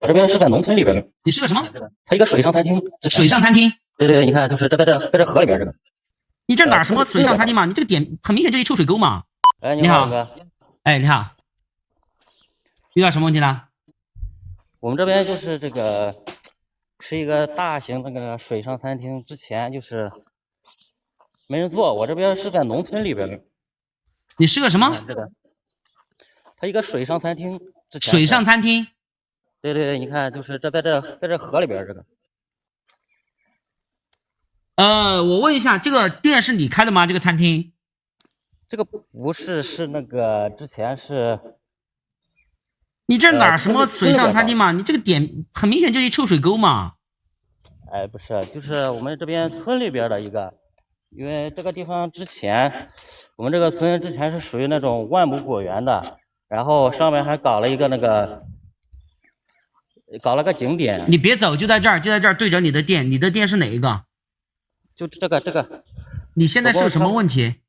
我这边是在农村里边的。你是个什么？它一个水上餐厅。水上餐厅？对对，你看，就是在这河里边这个。你这哪什么水上餐厅嘛？你这个点很明显就是一臭水沟嘛。哎，你好，哥。哎，你好，遇到什么问题了？我们这边就是这个是一个大型那个水上餐厅，之前就是没人做。我这边是在农村里边的。你是个什么？这个，它一个水上餐厅。水上餐厅？对对对，你看，就是在这河里边这个。我问一下，这个店是你开的吗？这个餐厅？这个不是，是那个之前是。你这哪什么水上餐厅嘛？你这个点很明显就是一臭水沟嘛。哎，不是，就是我们这边村里边的一个，因为这个地方之前，我们这个村之前是属于那种万亩果园的，然后上面还搞了一个搞了个景点。你别走，就在这儿，就在这儿对着你的店。你的店是哪一个？就这个。你现在是有什么问题？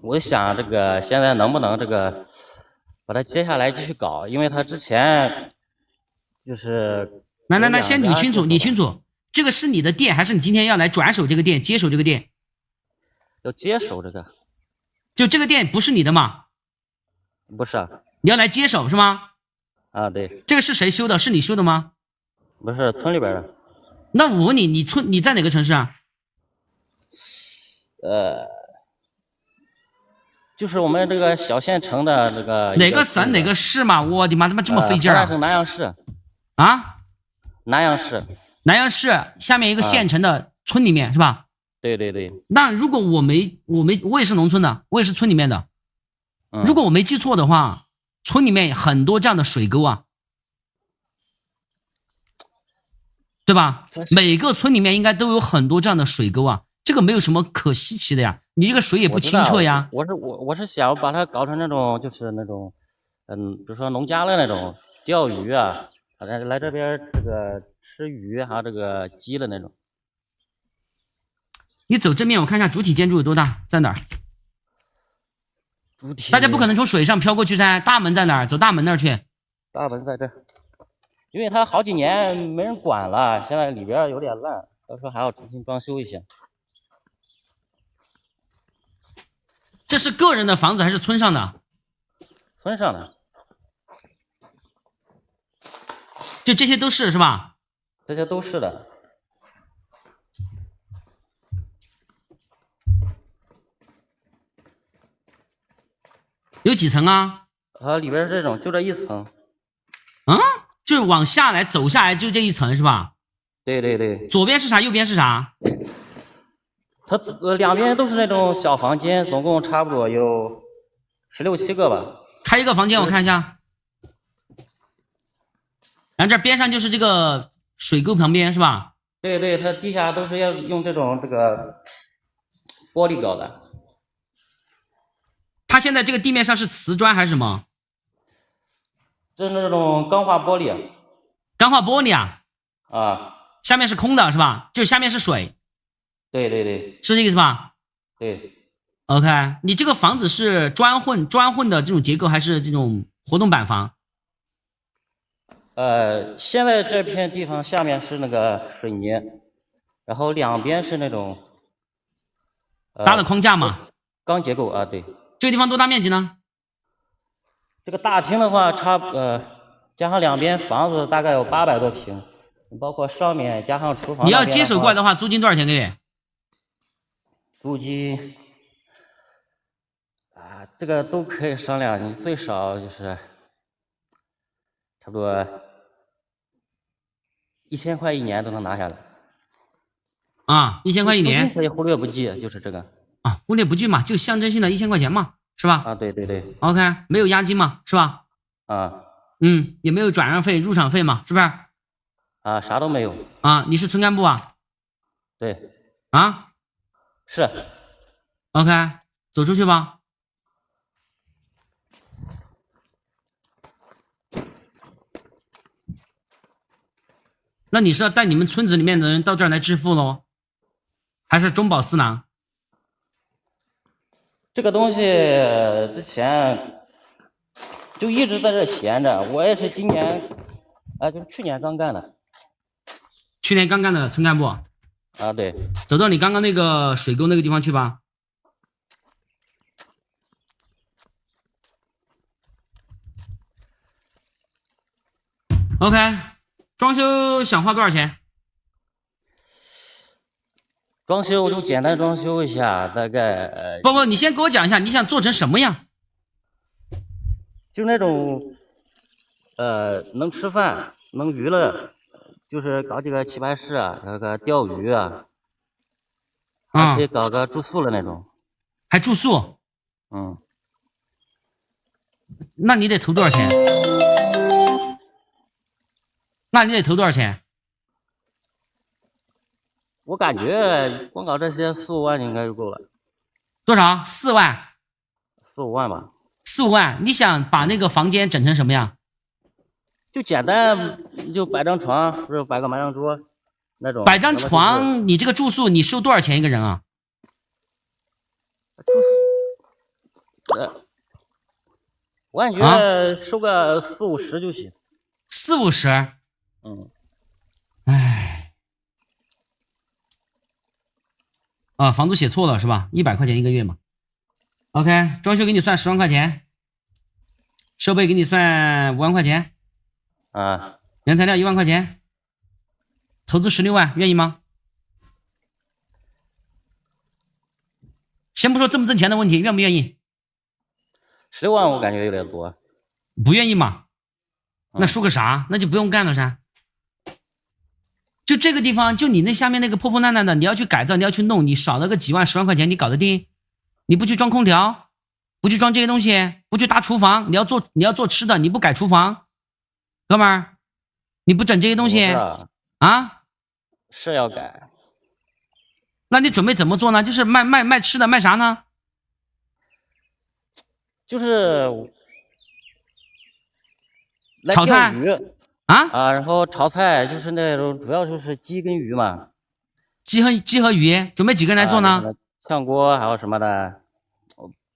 我想这个现在能不能这个把它接下来继续搞，因为他之前就是。来，先理清楚，这个是你的店，还是你今天要来转手这个店，接手这个店？要接手这个。就这个店不是你的吗？不是。你要来接手是吗？啊，对。这个是谁修的？是你修的吗？不是，村里边的。那我问你，你在哪个城市啊？就是我们这个小县城的这个。哪个省哪个市嘛？我的妈，他妈这么费劲啊！河南省南阳市。啊？南阳市。南阳市下面一个县城的村里面是吧？对对对。那如果我也是农村的，我也是村里面的。如果我没记错的话，村里面很多这样的水沟啊，对吧？每个村里面应该都有很多这样的水沟啊，这个没有什么可稀奇的呀。你这个水也不清澈呀。我是想把它搞成那种，就是那种，比如说农家乐那种钓鱼啊，来这边这个吃鱼还有这个鸡的那种。你走正面，我看一下主体建筑有多大，在哪儿？主体。大家不可能从水上飘过去噻。大门在哪儿？走大门那儿去。大门在这，因为它好几年没人管了，现在里边有点烂，到时候还要重新装修一下。这是个人的房子还是村上的？村上的。就这些都是吧？这些都是的。有几层啊？里边是这种，就这一层。就往下来走下来就这一层是吧？对对对。左边是啥？右边是啥？它两边都是那种小房间，总共差不多有16、17个吧。开一个房间我看一下。然后这边上就是这个水沟旁边是吧？对对，它地下都是要用这个玻璃搞的。它现在这个地面上是瓷砖还是什么？这是那种钢化玻璃。钢化玻璃啊？啊。下面是空的是吧？就下面是水。对对对。是这个意思吧？对。OK， 你这个房子是砖混的这种结构，还是这种活动板房？现在这片地方下面是那个水泥，然后两边是那种搭的框架嘛。钢结构啊，对。这个地方多大面积呢？这个大厅的话，加上两边房子大概有800多平，包括上面加上厨房。你要接手过来的话，租金多少钱个月？租金这个都可以商量，你最少就是差不多1000块一年都能拿下来。啊，1000块一年可以忽略不计，就是这个。啊，忽略不计嘛，就象征性的1000块钱嘛，是吧？啊，对对对。OK， 没有押金嘛，是吧？啊。也没有转让费、入场费嘛，是不是？啊，啥都没有。啊，你是村干部啊？对。啊？是。OK， 走出去吧。那你是要带你们村子里面的人到这儿来致富喽，还是中饱私囊？这个东西之前就一直在这闲着，我也是今年就是去年刚干的。去年刚干的村干部。啊，对。走到你刚刚那个水沟那个地方去吧。OK， 装修想花多少钱？装修就简单装修一下，大概不，你先给我讲一下，你想做成什么样？就那种能吃饭能娱乐，就是搞几个棋牌室啊，那个钓鱼啊，还可以搞个住宿的那种。还住宿？那你得投多少钱？我感觉光搞这些4、5万应该就够了。多少？4万？4、5万吧。4、5万，你想把那个房间整成什么样？就简单，就摆张床，或者摆个麻将桌那种。摆张床，你这个住宿你收多少钱一个人啊？住宿，我感觉收个40、50就行。40、50？唉，房租写错了是吧？100块钱一个月嘛。OK， 装修给你算10万块钱，设备给你算5万块钱，原材料1万块钱，投资16万，愿意吗？先不说挣不挣钱的问题，愿不愿意？16万我感觉有点多。不愿意嘛？那说个啥？那就不用干了噻。就这个地方，就你那下面那个破破烂烂的，你要去改造，你要去弄，你少了个几万、10万块钱，你搞得定？你不去装空调，不去装这些东西，不去搭厨房，你要做吃的，你不改厨房，哥们儿，你不整这些东西啊？是要改。那你准备怎么做呢？就是卖吃的，卖啥呢？就是炒菜然后炒菜就是那种，主要就是鸡跟鱼嘛。鸡和鱼，准备几个人来做呢？炝锅还有什么的，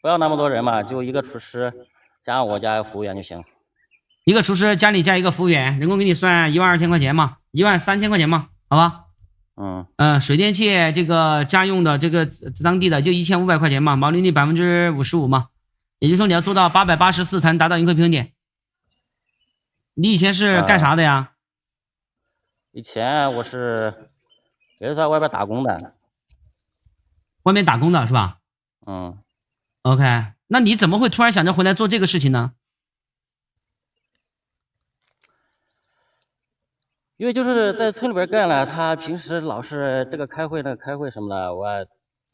不要那么多人嘛，就一个厨师加上我加一个服务员就行。一个厨师加你加一个服务员，人工给你算12000块钱嘛，13000块钱嘛，好吧？水电气这个家用的这个当地的就1500块钱嘛，毛利率55%嘛，也就是说你要做到884才能达到盈亏平衡点。你以前是干啥的呀？以前我是也是在外边打工的。外面打工的是吧？OK， 那你怎么会突然想着回来做这个事情呢？因为就是在村里边干了，他平时老是这个开会那个开会什么的，我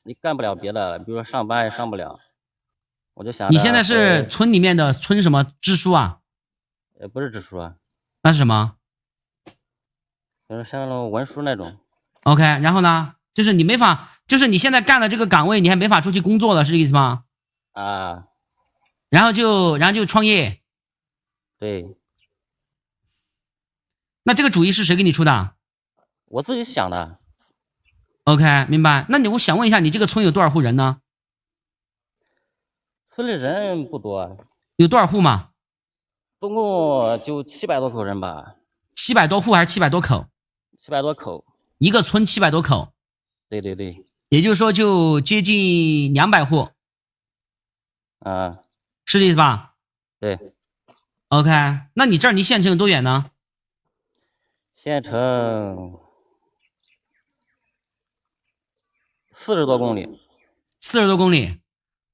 也干不了别的，比如说上班也上不了，我就想。你现在是村里面的村什么支书啊？不是支书啊。那是什么？就是像那种文书那种。OK， 然后呢？就是你没法，就是你现在干了这个岗位，你还没法出去工作了，是这意思吗？然后就创业。对。那这个主意是谁给你出的？我自己想的。OK， 明白。那我想问一下，你这个村有多少户人呢？村里人不多。有多少户嘛？总共就700多口人吧。700多户还是700多口？700多口。一个村700多口。对对对。也就是说就接近200户。是这意思吧？对。OK， 那你这儿离县城有多远呢？县城40多公里。40多公里。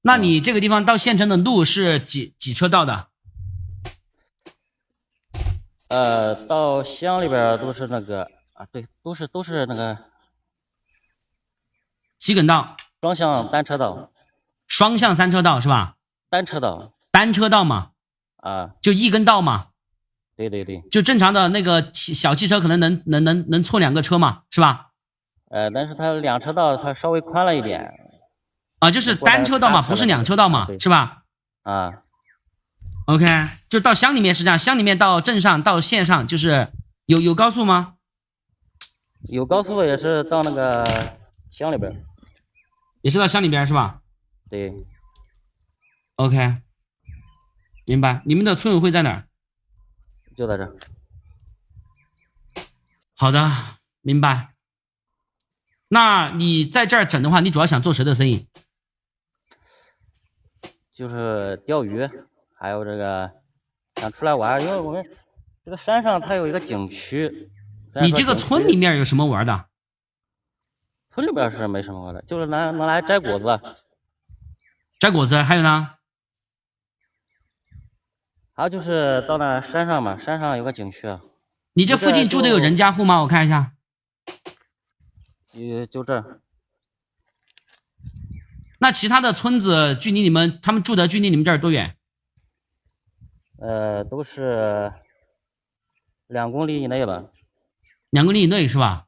那你这个地方到县城的路是几车道的？到乡里边都是那个对，都是那个几梗道，双向单车道。双向3车道是吧？单车道。单车道嘛。就一根道嘛。对对对。就正常的那个小汽车可能能错2个车嘛，是吧？但是它2车道它稍微宽了一点。就是单车道嘛，不是2车道嘛，是吧？OK， 就到乡里面是这样，乡里面到镇上到县上就是有高速吗？有高速，也是到那个乡里边。也是到乡里边是吧？对。OK， 明白。你们的村委会在哪儿？就在这。好的，明白。那你在这儿整的话，你主要想做谁的生意？就是钓鱼，还有这个想出来玩，因为我们这个山上它有一个景区。你这个村里面有什么玩的？村里边是没什么玩的，就是拿来摘果子。摘果子，还有呢？还有就是到那山上嘛，山上有个景区。你这附近住的有人家户吗？我看一下。就这。那其他的村子距离他们住的距离你们这儿多远？都是2公里以内吧。2公里以内是吧？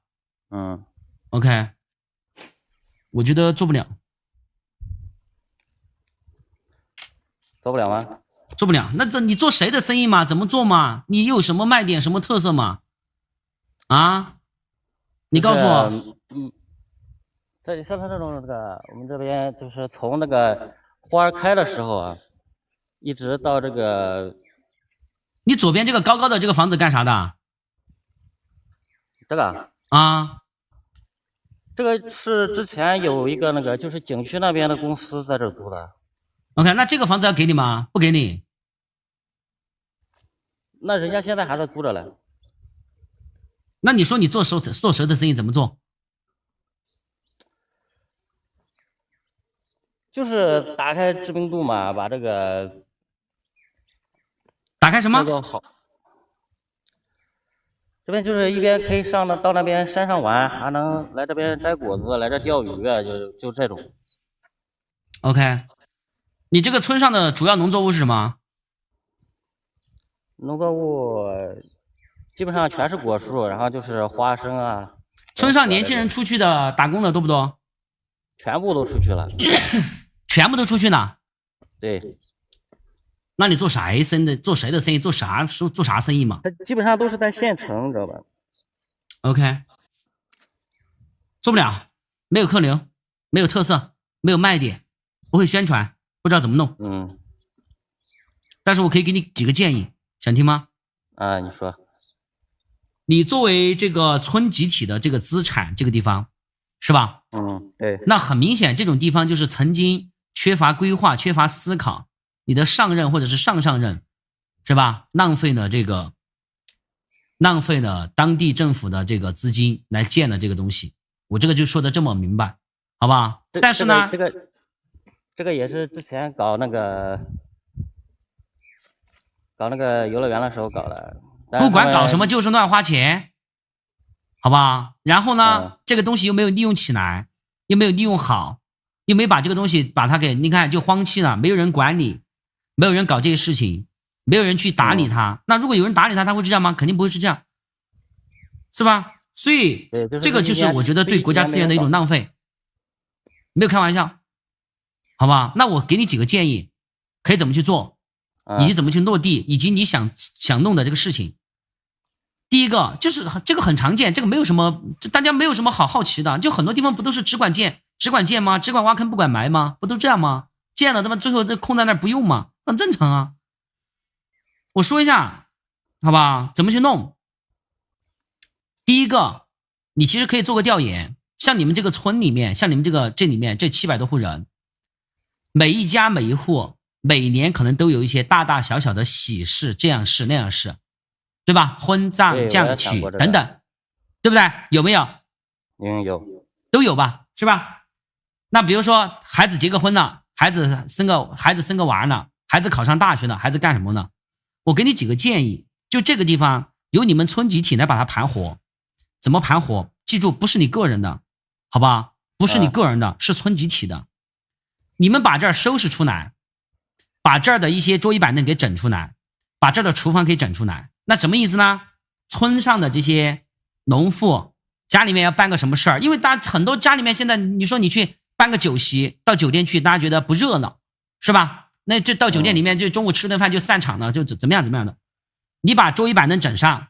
嗯。OK， 我觉得做不了。做不了吗？做不了。那你做谁的生意嘛？怎么做嘛？你有什么卖点、什么特色嘛？啊？你告诉我。像他这种我们这边就是从那个花开的时候啊，一直到这个。你左边这个高高的这个房子干啥的？这个啊？这个是之前有一个就是景区那边的公司在这租的。OK， 那这个房子要给你吗？不给你。那人家现在还在租着嘞。那你说你做蛇的生意怎么做？就是打开知名度嘛，把这个打开什么？好。这边就是一边可以到那边山上玩，还能来这边摘果子，来这钓鱼啊，就这种。OK， 你这个村上的主要农作物是什么？农作物基本上全是果树，然后就是花生啊。村上年轻人出去的打工的多不多？全部都出去了。全部都出去呢？对。那你做啥生意？做谁的生意？做啥生意嘛？他基本上都是在县城，知道吧 ？OK， 做不了，没有客流，没有特色，没有卖点，不会宣传，不知道怎么弄。嗯。但是我可以给你几个建议，想听吗？啊，你说。你作为这个村集体的这个资产，这个地方是吧？嗯，对。那很明显，这种地方就是曾经缺乏规划、缺乏思考，你的上任或者是上任，是吧？浪费了当地政府的这个资金来建了这个东西。我这个就说的这么明白，好吧？但是呢，这个也是之前搞那个游乐园的时候搞的。不管搞什么就是乱花钱，好吧？然后呢，这个东西又没有利用起来，又没有利用好，又没把这个东西把它给你看就荒弃了，没有人管理，没有人搞这些事情，没有人去打理它。那如果有人打理它，他会是这样吗？肯定不会是这样，是吧？所以这个就是我觉得对国家资源的一种浪费，没有开玩笑，好吧？那我给你几个建议，可以怎么去做，以及怎么去落地，以及你想弄的这个事情。第一个就是这个很常见，这个没有什么，大家没有什么好奇的，就很多地方不都是只管建吗？只管挖坑不管埋吗？不都这样吗？建了他妈最后这空在那儿不用吗？很正常啊。我说一下，好吧？怎么去弄？第一个，你其实可以做个调研，像你们这个村里面，像你们这里面这700多户人，每一家每一户每年可能都有一些大大小小的喜事，这样事那样事。对吧？婚葬嫁娶等等，对不对？有没有？有，都有吧，是吧？那比如说孩子结个婚了，孩子生个娃呢，孩子考上大学了，孩子干什么呢？我给你几个建议，就这个地方由你们村集体来把它盘活。怎么盘活？记住，不是你个人的，好吧？不是你个人的，是村集体的。你们把这儿收拾出来，把这儿的一些桌椅板凳给整出来，把这儿的厨房给整出来。那什么意思呢？村上的这些农妇家里面要办个什么事儿，因为很多家里面现在你说你去办个酒席，到酒店去，大家觉得不热闹，是吧？那这到酒店里面就中午吃顿饭就散场了，就怎么样的。你把桌椅板凳整上，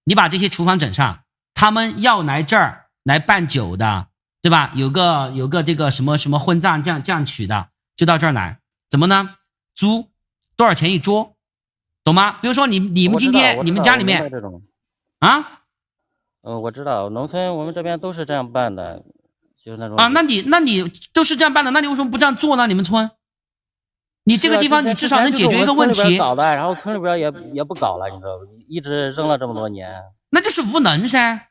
你把这些厨房整上，他们要来这儿来办酒的，对吧？有个这个什么婚葬这样娶的，就到这儿来，怎么呢？租多少钱一桌？懂吗？比如说你们今天你们家里面啊，我知道，农村我们这边都是这样办的，就是那种啊，那你都是这样办的，那你为什么不这样做呢？你们村，你这个地方你至少能解决一个问题。搞的，然后村里边也不搞了，你知道不？一直扔了这么多年，那就是无能噻。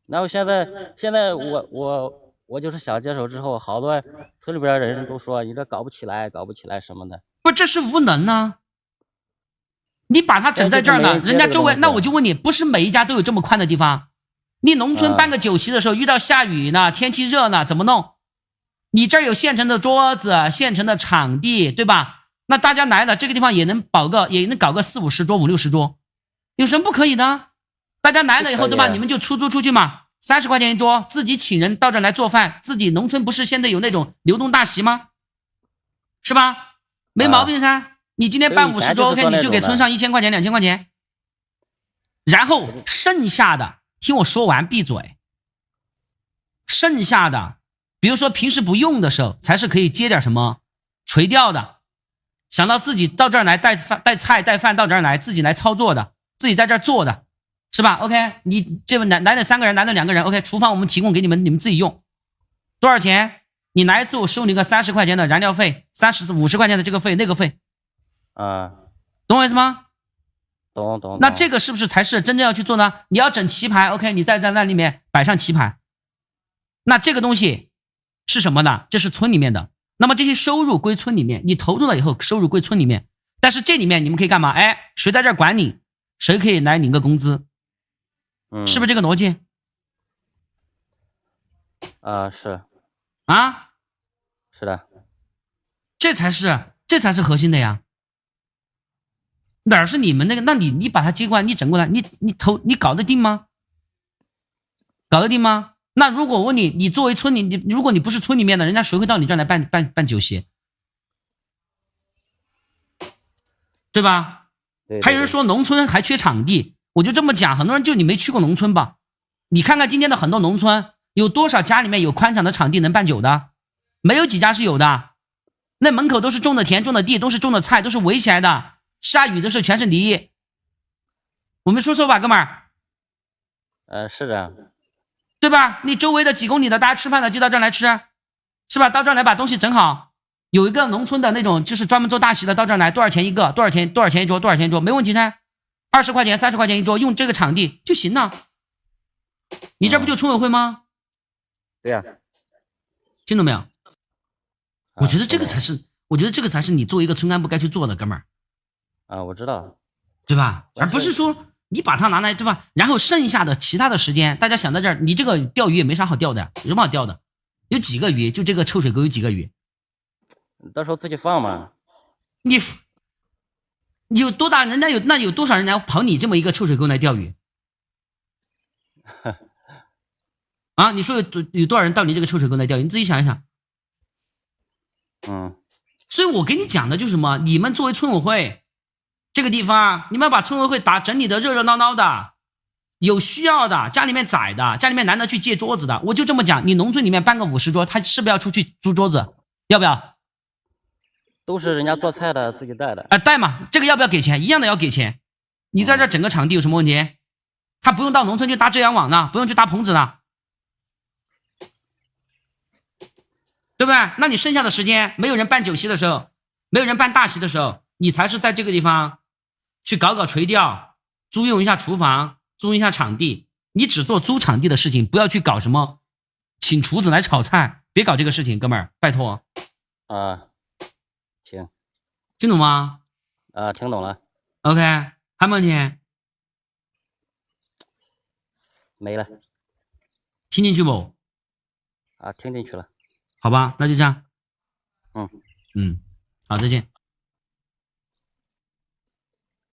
然后现在我就是想接手之后，好多村里边人都说你这搞不起来什么的。不，这是无能呢。你把它整在这儿呢，人家周围，那我就问你，不是每一家都有这么宽的地方？你农村办个酒席的时候，遇到下雨呢，天气热呢，怎么弄？你这儿有现成的桌子，现成的场地，对吧？那大家来了，这个地方也能搞个40-50桌、50-60桌，有什么不可以的？大家来了以后，对吧？你们就出租出去嘛，30块钱一桌，自己请人到这儿来做饭，自己农村不是现在有那种流动大席吗？是吧？没毛病噻。你今天办50桌 ，OK， 你就给村上1000块钱、2000块钱，然后剩下的听我说完，闭嘴。剩下的，比如说平时不用的时候，才是可以接点什么垂钓的，想到自己到这儿来带菜带饭到这儿来，自己来操作的，自己在这儿做的，是吧 ？OK， 你这来了3个人，来了2个人 ，OK， 厨房我们提供给你们，你们自己用，多少钱？你来一次我收你个30块钱的燃料费，50块钱的这个费那个费。懂我意思吗？懂。那这个是不是才是真正要去做呢？你要整棋牌 ，OK， 你在那里面摆上棋牌，那这个东西是什么呢？这是村里面的，那么这些收入归村里面，你投入了以后收入归村里面，但是这里面你们可以干嘛？哎，谁在这儿管理，谁可以来领个工资，是不是这个逻辑？是啊，是的，这才是核心的呀。哪儿是你们那个？那你把它接过来，你整过来，你搞得定吗？搞得定吗？那如果我问你，你作为村里，如果你不是村里面的，人家谁会到你这儿来办酒席？对吧？对。还有人说农村还缺场地，我就这么讲，很多人就你没去过农村吧？你看看今天的很多农村，有多少家里面有宽敞的场地能办酒的？没有几家是有的。那门口都是种的田、种的地，都是种的菜，都是围起来的。下雨的时候全是泥，我们说吧，哥们儿。是这样，对吧？你周围的几公里的，大家吃饭的就到这儿来吃，是吧？到这儿来把东西整好。有一个农村的那种，就是专门做大席的，到这儿来多少钱一个？多少钱一桌？多少钱一桌？没问题噻，20块钱、30块钱一桌，用这个场地就行了。你这不就村委会吗？对呀，听懂没有？我觉得这个才是你作为一个村干部该去做的，哥们儿。我知道，对吧？而不是说你把它拿来，对吧？然后剩下的其他的时间，大家想在这儿，你这个钓鱼也没啥好钓的，有什么好钓的？有几个鱼？就这个臭水沟有几个鱼？到时候自己放嘛。你有多大？人家有多少人来跑你这么一个臭水沟来钓鱼？啊，你说有多少人到你这个臭水沟来钓鱼？你自己想一想。所以我给你讲的就是什么？你们作为村委会。这个地方，你们要把村委会整理的热热闹闹的，有需要的，家里面窄的，家里面难得去借桌子的，我就这么讲，你农村里面办个50桌，他是不是要出去租桌子？要不要？都是人家做菜的自己带的。带嘛，这个要不要给钱？一样的要给钱。你在这整个场地有什么问题？他不用到农村去搭遮阳网呢，不用去搭棚子呢，对不对？那你剩下的时间，没有人办酒席的时候，没有人办大席的时候，你才是在这个地方去搞垂钓，租用一下厨房，租用一下场地。你只做租场地的事情，不要去搞什么请厨子来炒菜，别搞这个事情，哥们儿，拜托。行，听懂吗？听懂了。OK， 还没问题？没了。听进去不？听进去了。好吧，那就这样。嗯，好，再见。